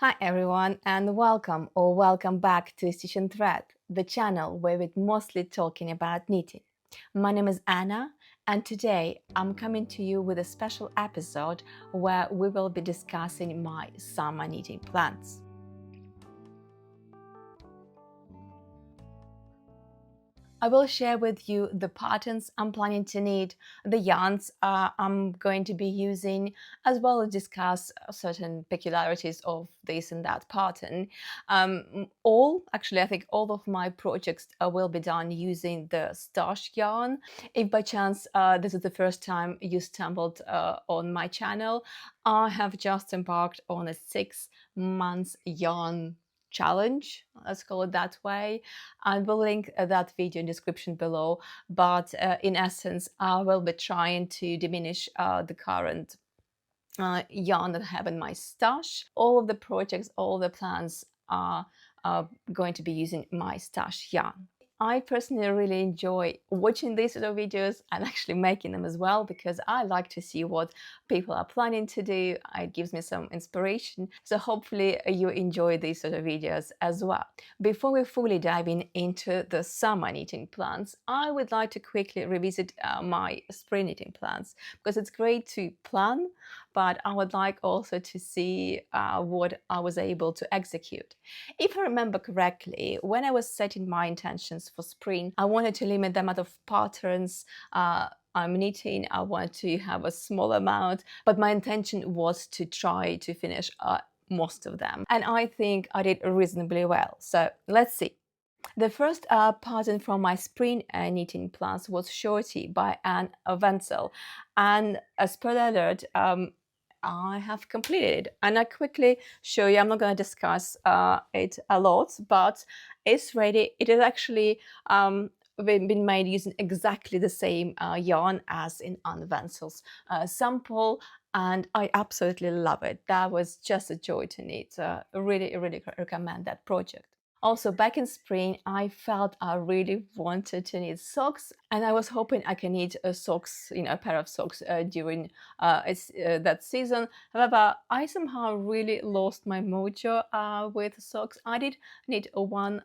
Hi everyone and welcome or welcome back to Stitch and Thread, the channel where we're mostly talking about knitting. My name is Anna and today I'm coming to you with a special episode where we will be discussing my summer knitting plans. I will share with you the patterns I'm planning to knit, the yarns I'm going to be using, as well as discuss certain peculiarities of this and that pattern. I think all of my projects will be done using the stash yarn. If by chance this is the first time you stumbled on my channel, I have just embarked on a 6 month yarn challenge, let's call it that way. I will link that video in description below, but in essence I will be trying to diminish the current yarn that I have in my stash. All of the projects, all the plans are going to be using my stash yarn. I personally really enjoy watching these sort of videos and actually making them as well, because I like to see what people are planning to do. It gives me some inspiration. So hopefully you enjoy these sort of videos as well. Before we fully dive into the summer knitting plans, I would like to quickly revisit my spring knitting plans, because it's great to plan, but I would like also to see what I was able to execute. If I remember correctly, when I was setting my intentions for spring, I wanted to limit the amount of patterns I'm knitting. I want to have a small amount, but my intention was to try to finish most of them. And I think I did reasonably well. So let's see. The first pattern from my spring knitting plans was Shorty by Anne Ventzel. And a spoiler alert, I have completed it, and I quickly show you. I'm not going to discuss it a lot, but it's ready. It is actually been made using exactly the same yarn as in Anne Ventzel's sample, and I absolutely love it. That was just a joy to knit. Really recommend that project. Also, back in spring, I felt I really wanted to knit socks, and I was hoping I can knit socks, a pair of socks during that season. However, I somehow really lost my mojo with socks. I did knit one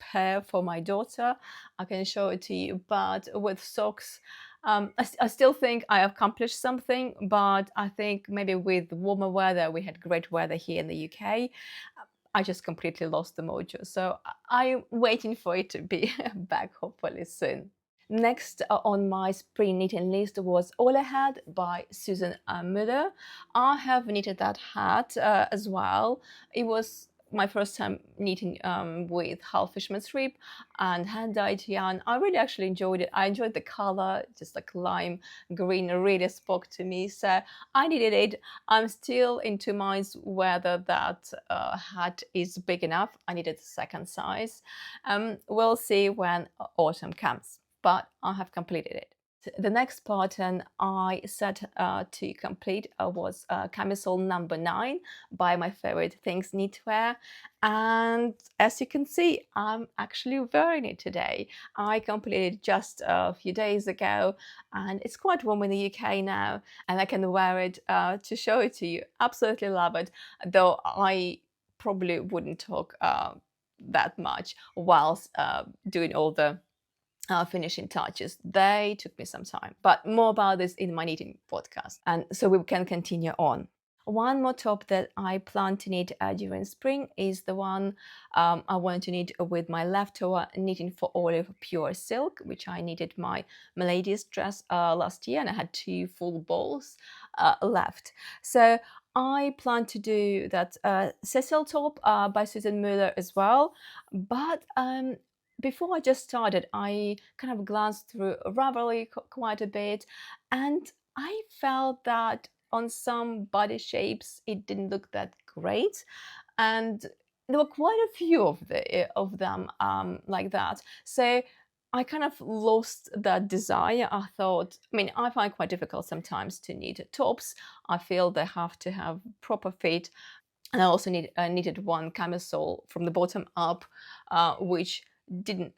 pair for my daughter. I can show it to you, but with socks, I still think I accomplished something, but I think maybe with warmer weather, we had great weather here in the UK, I just completely lost the mojo. So I'm waiting for it to be back hopefully soon. Next on my spring knitting list was OLE Hat by Susanne Müller. I have knitted that hat as well. It was my first time knitting with half fisherman's rib and hand-dyed yarn. I really actually enjoyed it. I enjoyed the color, just like lime green really spoke to me. So I knitted it. I'm still in two minds whether that hat is big enough. I needed a second size. We'll see when autumn comes, but I have completed it. The next pattern I set to complete was Camisole number 9 by my favorite things knitwear, and as you can see, I'm actually wearing it today. I completed it just a few days ago, and it's quite warm in the UK now, and I can wear it to show it to you. Absolutely love it, though I probably wouldn't talk that much whilst doing all the finishing touches. They took me some time, but more about this in my knitting podcast, and so we can continue on. One more top that I plan to knit during spring is the one I want to knit with my leftover knitting for olive pure silk, which I knitted my Milady's dress last year, and I had 2 full balls left. So I plan to do that Cecil top by Susanne Müller as well, but before I just started, I kind of glanced through Ravelry quite a bit, and I felt that on some body shapes it didn't look that great, and there were quite a few of them like that. So I kind of lost that desire. I thought, I find it quite difficult sometimes to knit tops. I feel they have to have proper fit, and I also knitted one camisole from the bottom up, which didn't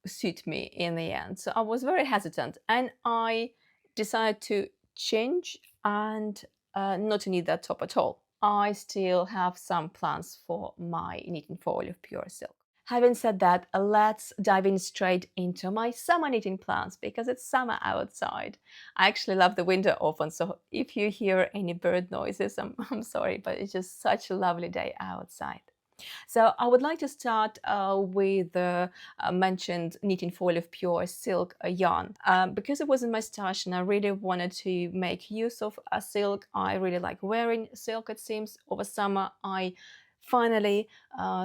suit me in the end. So I was very hesitant, and I decided to change and not to knit that top at all. I still have some plans for my knitting for Olive Pure Silk. Having said that, let's dive in straight into my summer knitting plans because it's summer outside. I actually love the window open, so if you hear any bird noises, I'm sorry, but it's just such a lovely day outside. So I would like to start with the mentioned knitting for Olive Pure Silk yarn. Because it was in my stash and I really wanted to make use of a silk. I really like wearing silk, it seems. Over summer, I finally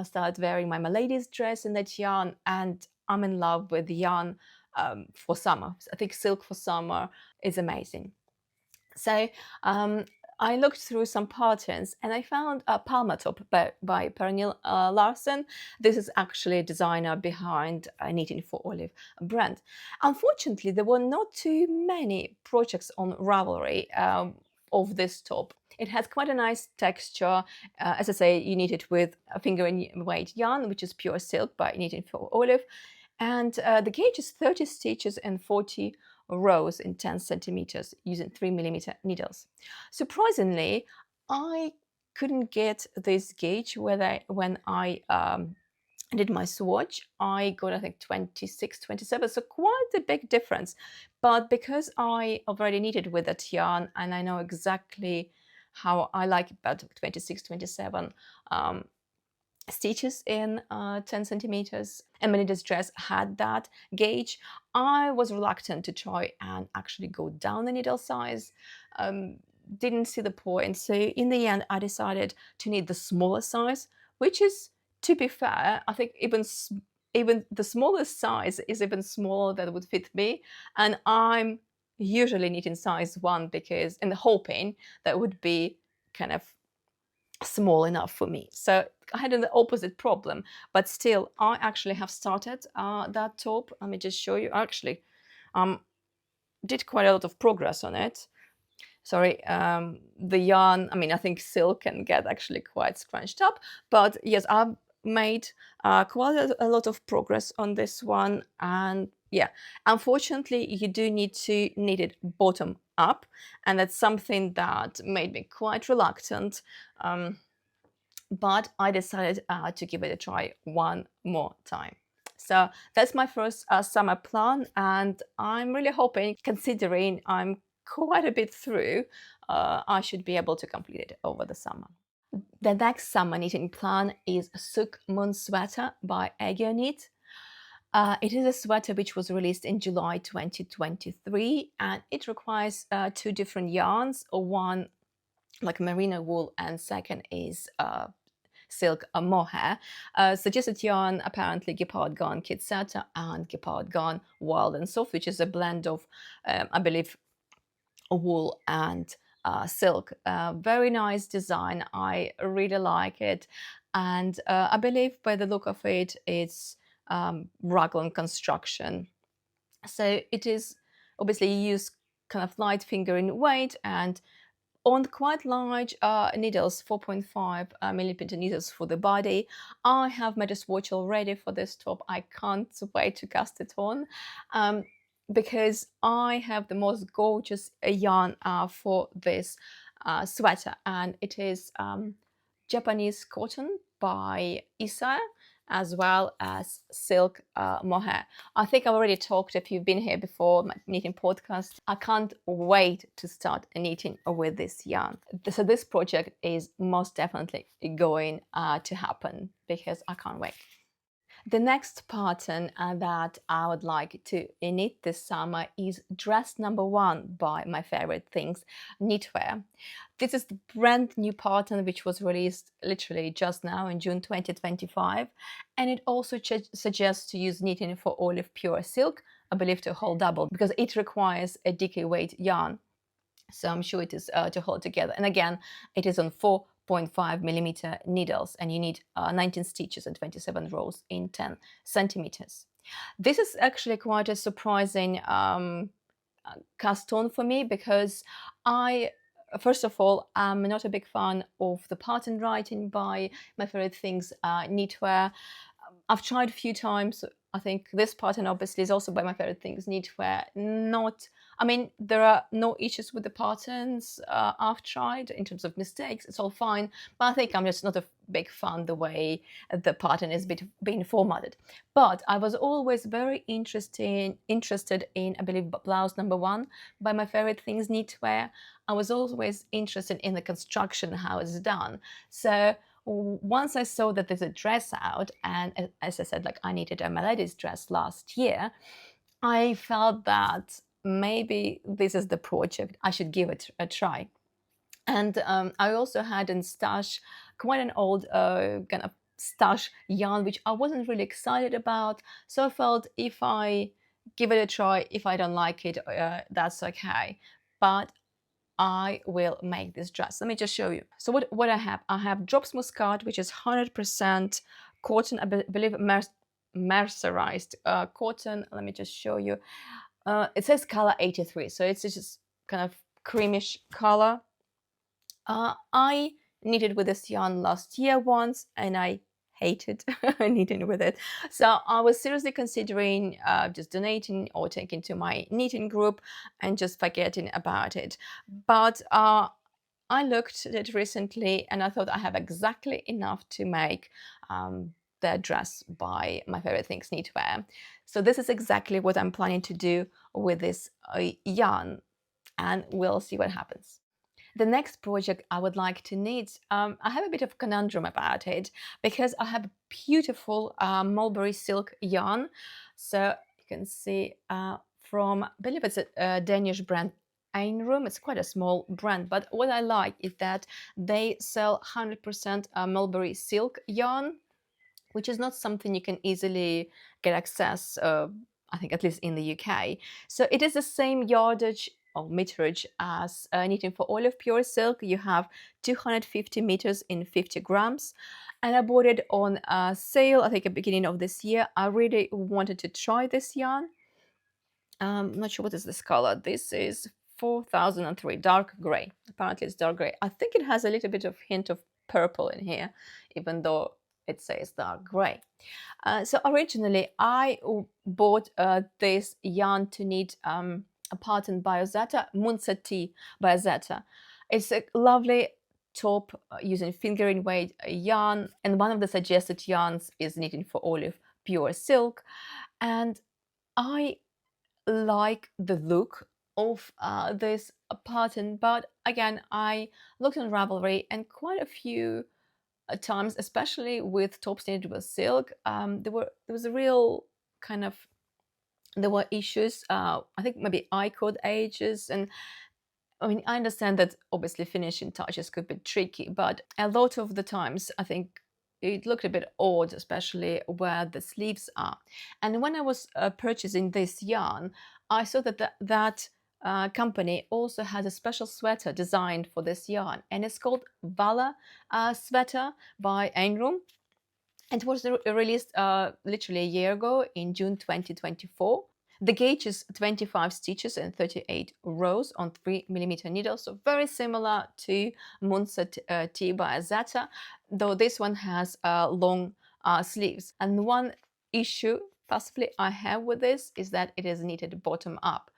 started wearing my lady's dress in that yarn, and I'm in love with the yarn for summer. I think silk for summer is amazing. So I looked through some patterns and I found a Palmer top by Pernille Larsen. This is actually a designer behind Knitting for Olive brand. Unfortunately, there were not too many projects on Ravelry of this top. It has quite a nice texture. As I say, you knit it with a finger and weight yarn, which is pure silk by Knitting for Olive. And the gauge is 30 stitches and 40 rows in 10 centimeters using 3mm needles. Surprisingly, I couldn't get this gauge when I did my swatch. I got, I think, 26, 27, so quite a big difference. But because I already knitted with that yarn and I know exactly how I like about 26, 27 stitches in 10 centimeters, and my knitted dress had that gauge, I was reluctant to try and actually go down the needle size. Didn't see the point, so in the end I decided to knit the smaller size, which is, to be fair, I think even the smallest size is even smaller than would fit me, and I'm usually knitting size 1 because, and hoping that would be kind of small enough for me. So I had an opposite problem, but still I actually have started that top. Let me just show you. Actually, did quite a lot of progress on it. Sorry, the yarn, I mean, I think silk can get actually quite scrunched up, but yes, I've made quite a lot of progress on this one. And yeah, unfortunately, you do need to knit it bottom up, and that's something that made me quite reluctant. But I decided to give it a try one more time. So that's my first summer plan, and I'm really hoping, considering I'm quite a bit through, I should be able to complete it over the summer. The next summer knitting plan is Sook Moon Sweater by Egeo Knit. It is a sweater which was released in July 2023, and it requires 2 different yarns, one like merino wool and second is silk mohair. Suggested yarn apparently Gepard Garn Kitsata and Gepard Garn Wild and Soft, which is a blend of I believe wool and silk. Very nice design. I really like it, and I believe by the look of it, it's raglan construction. So it is obviously you use kind of light fingering weight and on quite large needles, 4.5 millimeter needles for the body. I have made a swatch already for this top. I can't wait to cast it on because I have the most gorgeous yarn for this sweater, and it is Japanese cotton by Isager, as well as silk mohair. I think I've already talked, if you've been here before, my knitting podcast. I can't wait to start knitting with this yarn. So this project is most definitely going to happen because I can't wait. The next pattern that I would like to knit this summer is dress number 1 by My Favorite Things Knitwear. This is the brand new pattern which was released literally just now in June 2025, and it also suggests to use knitting for Olive Pure Silk, I believe to hold double, because it requires a DK weight yarn. So I'm sure it is to hold together. And again, it is on 4.5 millimeter needles, and you need 19 stitches and 27 rows in 10 centimeters. This is actually quite a surprising cast on for me because first of all, I'm not a big fan of the pattern writing by My Favorite Things Knitwear. I've tried a few times I think this pattern obviously is also by my favorite things knitwear. Not, I mean, there are no issues with the patterns I've tried in terms of mistakes. It's all fine, but I think I'm just not a big fan the way the pattern is being formatted. But I was always very interested in, I believe, blouse number 1 by my favorite things knitwear. I was always interested in the construction, how it's done. So once I saw that there's a dress out, and as I said, like I needed a my lady's dress last year, I felt that maybe this is the project. I should give it a try. And I also had in stash quite an old kind of stash yarn, which I wasn't really excited about. So I felt if I give it a try, if I don't like it, that's okay. But I will make this dress. Let me just show you. So what I have drops muscard, which is 100% cotton, I believe mercerized cotton. Let me just show you. It says color 83, so it's just kind of creamish color. I knitted with this yarn last year once, and I hated knitting with it. So I was seriously considering just donating or taking to my knitting group and just forgetting about it. But I looked at it recently and I thought I have exactly enough to make the dress by my favorite things knitwear. So this is exactly what I'm planning to do with this yarn, and we'll see what happens. The next project I would like to knit, I have a bit of conundrum about it because I have beautiful mulberry silk yarn. So you can see from, I believe it's a Danish brand, Einrum. It's quite a small brand, but what I like is that they sell 100% mulberry silk yarn, which is not something you can easily get access, I think, at least in the UK. So it is the same yardage or meterage as knitting for all of pure silk. You have 250 meters in 50 grams. And I bought it on a sale, I think, at the beginning of this year. I really wanted to try this yarn. I'm not sure what is this color. This is 4003, dark gray. Apparently it's dark gray. I think it has a little bit of hint of purple in here, even though it says dark gray. So originally I bought this yarn to knit a pattern by Zeta, Munza T by Zeta. It's a lovely top using fingering weight yarn, and one of the suggested yarns is knitting for olive pure silk. And I like the look of this pattern, but again, I looked on Ravelry, and quite a few times, especially with tops knitted with silk, there was a real kind of, there were issues. I think maybe I code ages, and I mean, I understand that obviously finishing touches could be tricky, but a lot of the times I think it looked a bit odd, especially where the sleeves are. And when I was purchasing this yarn, I saw that that company also has a special sweater designed for this yarn, and it's called Vala sweater by Einrum. It was released literally a year ago in June 2024. The gauge is 25 stitches and 38 rows on 3mm needles, so very similar to Munza T by Zeta, though this one has long sleeves. And one issue possibly I have with this is that it is knitted bottom up.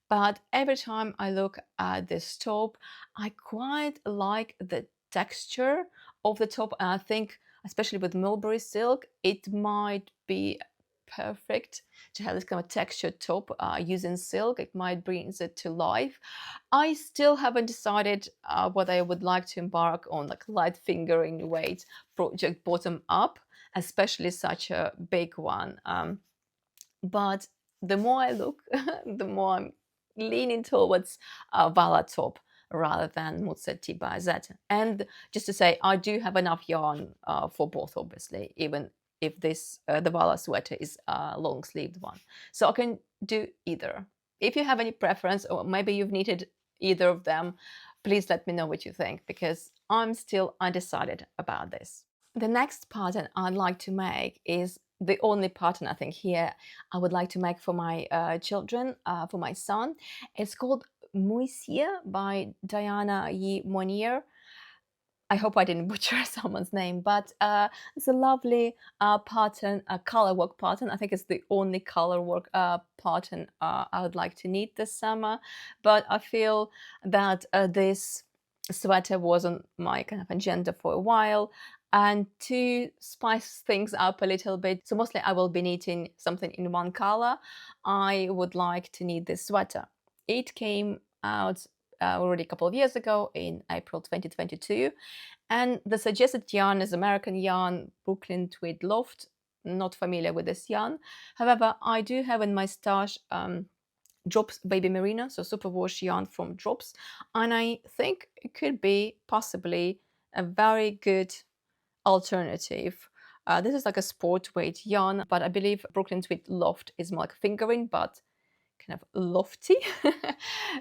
But every time I look at this top, I quite like the texture of the top, and I think, especially with mulberry silk, it might be perfect to have this kind of textured top using silk. It might bring it to life. I still haven't decided whether I would like to embark on like light fingering weight project bottom up, especially such a big one. But the more I look, the more I'm leaning towards Vala top rather than Munza T by Zeta. And just to say, I do have enough yarn for both, obviously, even if this the Vala sweater is a long sleeved one. So I can do either. If you have any preference, or maybe you've knitted either of them, please let me know what you think, because I'm still undecided about this. The next pattern I'd like to make is the only pattern I think here I would like to make for my children, for my son. It's called Muisia by Diana Yi Monier. I hope I didn't butcher someone's name, but it's a lovely pattern, a color work pattern. I think it's the only color work pattern I would like to knit this summer. But I feel that this sweater was on my kind of agenda for a while. And to spice things up a little bit, so mostly I will be knitting something in one color. I would like to knit this sweater. It came out already a couple of years ago in April 2022. And the suggested yarn is American yarn, Brooklyn Tweed Loft. Not familiar with this yarn. However, I do have in my stash Drops Baby Merino, so Superwash yarn from Drops. And I think it could be possibly a very good alternative. This is like a sport weight yarn, but I believe Brooklyn Tweed Loft is more like fingering, but kind of lofty.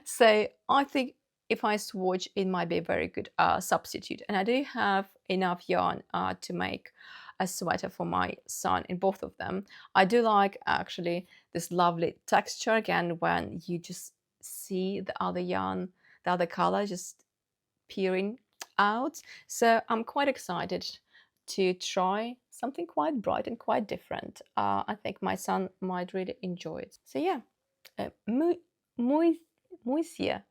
So I think if I swatch, it might be a very good substitute. And I do have enough yarn to make a sweater for my son in both of them. I do like actually this lovely texture again when you just see the other yarn, the other color just peering out. So I'm quite excited to try something quite bright and quite different. I think my son might really enjoy it. So yeah, Muisia.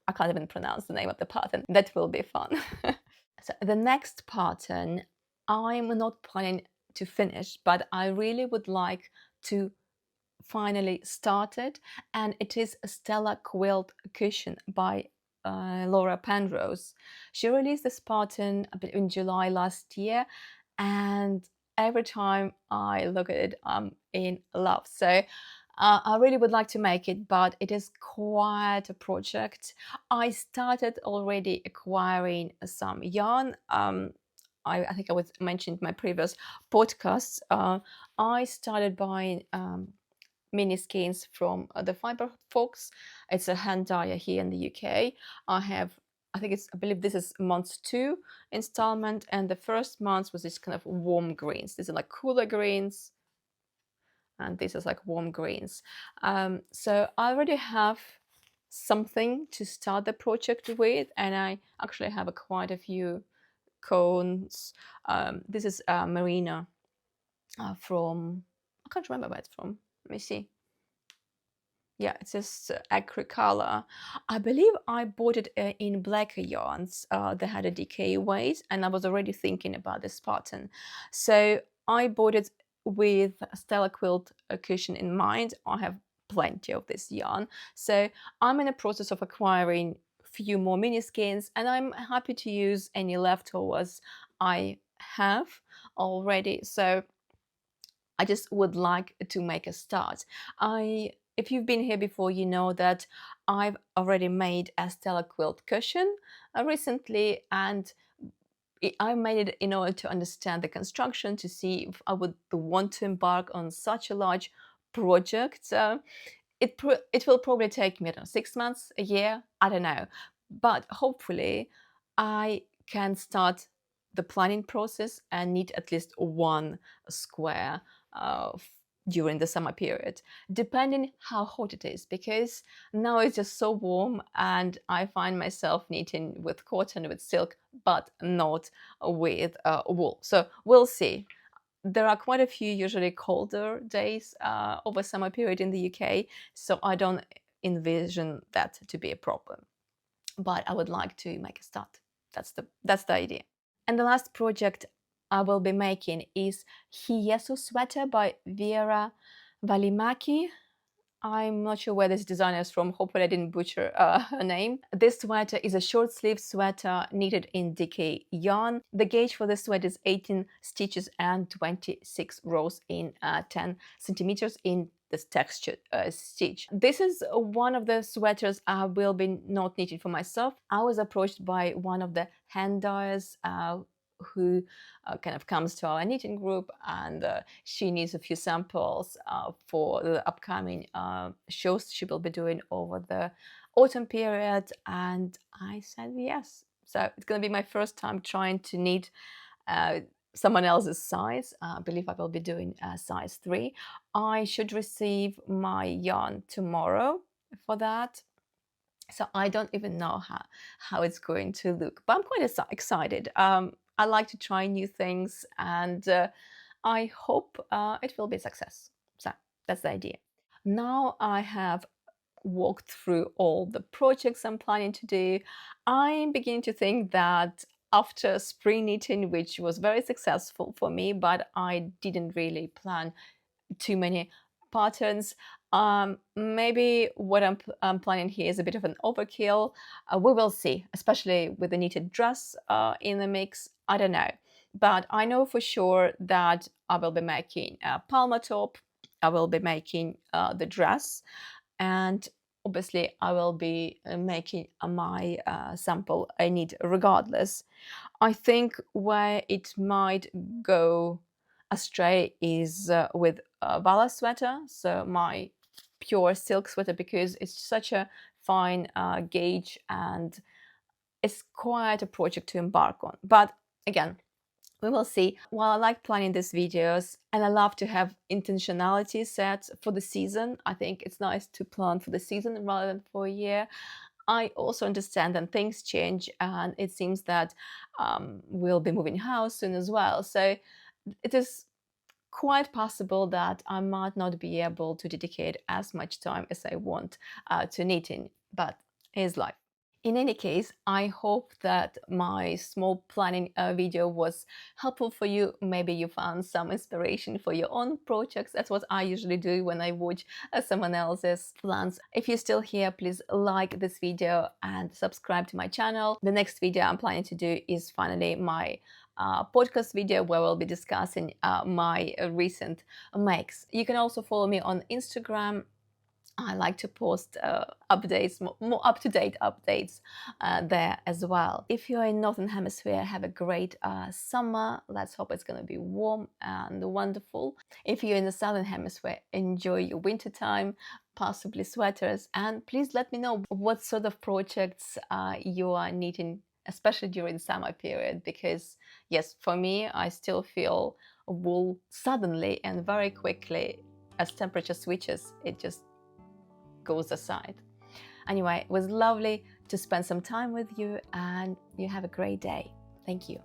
I can't even pronounce the name of the pattern. That will be fun. So the next pattern, I'm not planning to finish, but I really would like to finally start it. And it is a Stella Quilt Cushion by Laura Penrose. She released this pattern in July last year, and every time I look at it, I'm in love. So I really would like to make it, but it is quite a project. I started already acquiring some yarn. I think I was mentioned in my previous podcasts. I started buying mini skeins from the Fiber Fox. It's a hand dyer here in the UK. I believe this is month 2 installment, and the first month was this kind of warm greens. These are like cooler greens, and this is like warm greens. So I already have something to start the project with, and I actually have quite a few cones. This is Merino from, I can't remember where it's from. Let me see. Yeah, it's just acrylic color. I believe I bought it in blacker yarns. They had a DK weight, and I was already thinking about this pattern. So I bought it with Stella Quilt cushion in mind. I have plenty of this yarn. So I'm in the process of acquiring a few more mini skeins, and I'm happy to use any leftovers I have already. So I just would like to make a start. If you've been here before, you know that I've already made a Stella Quilt cushion recently, and I made it in order to understand the construction, to see if I would want to embark on such a large project. It will probably take me, I don't know, 6 months, a year, I don't know. But hopefully I can start the planning process and knit at least one square during the summer period, depending how hot it is, because now it's just so warm and I find myself knitting with cotton, with silk, but not with wool. So we'll see. There are quite a few usually colder days over summer period in the UK, so I don't envision that to be a problem. But I would like to make a start. That's the idea. And the last project I will be making is Hieso sweater by Vera Valimaki. I'm not sure where this designer is from. Hopefully I didn't butcher her name. This sweater is a short sleeve sweater knitted in DK yarn. The gauge for this sweater is 18 stitches and 26 rows in 10 centimeters in this textured stitch. This is one of the sweaters I will be not knitting for myself. I was approached by one of the hand dyers who kind of comes to our knitting group, and she needs a few samples for the upcoming shows she will be doing over the autumn period, and I said yes. So it's going to be my first time trying to knit someone else's size. I believe I will be doing size 3. I should receive my yarn tomorrow for that. So I don't even know how it's going to look, but I'm quite excited. I like to try new things, and I hope it will be a success. So that's the idea. Now I have walked through all the projects I'm planning to do. I'm beginning to think that after spring knitting, which was very successful for me, but I didn't really plan too many patterns. Maybe what I'm planning here is a bit of an overkill. We will see, especially with the knitted dress in the mix. I don't know. But I know for sure that I will be making a Palma top. I will be making the dress. And obviously, I will be making my sample I need regardless. I think where it might go astray is with Vala sweater, so my pure silk sweater, because it's such a fine gauge and it's quite a project to embark on. But again, we will see. While I like planning these videos and I love to have intentionality set for the season, I think it's nice to plan for the season rather than for a year. I also understand that things change, and it seems that we'll be moving house soon as well. So it is quite possible that I might not be able to dedicate as much time as I want to knitting, but here's life. In any case, I hope that my small planning video was helpful for you. Maybe you found some inspiration for your own projects. That's what I usually do when I watch someone else's plans. If you're still here, please like this video and subscribe to my channel. The next video I'm planning to do is finally my podcast video where we'll be discussing my recent makes. You can also follow me on Instagram. I like to post updates, more up-to-date updates there as well. If you're in Northern Hemisphere, have a great summer. Let's hope it's going to be warm and wonderful. If you're in the Southern Hemisphere, enjoy your winter time, possibly sweaters. And please let me know what sort of projects you are knitting, especially during summer period. Because yes, for me, I still feel wool suddenly and very quickly as temperature switches. It just goes aside. Anyway, it was lovely to spend some time with you, and you have a great day. Thank you.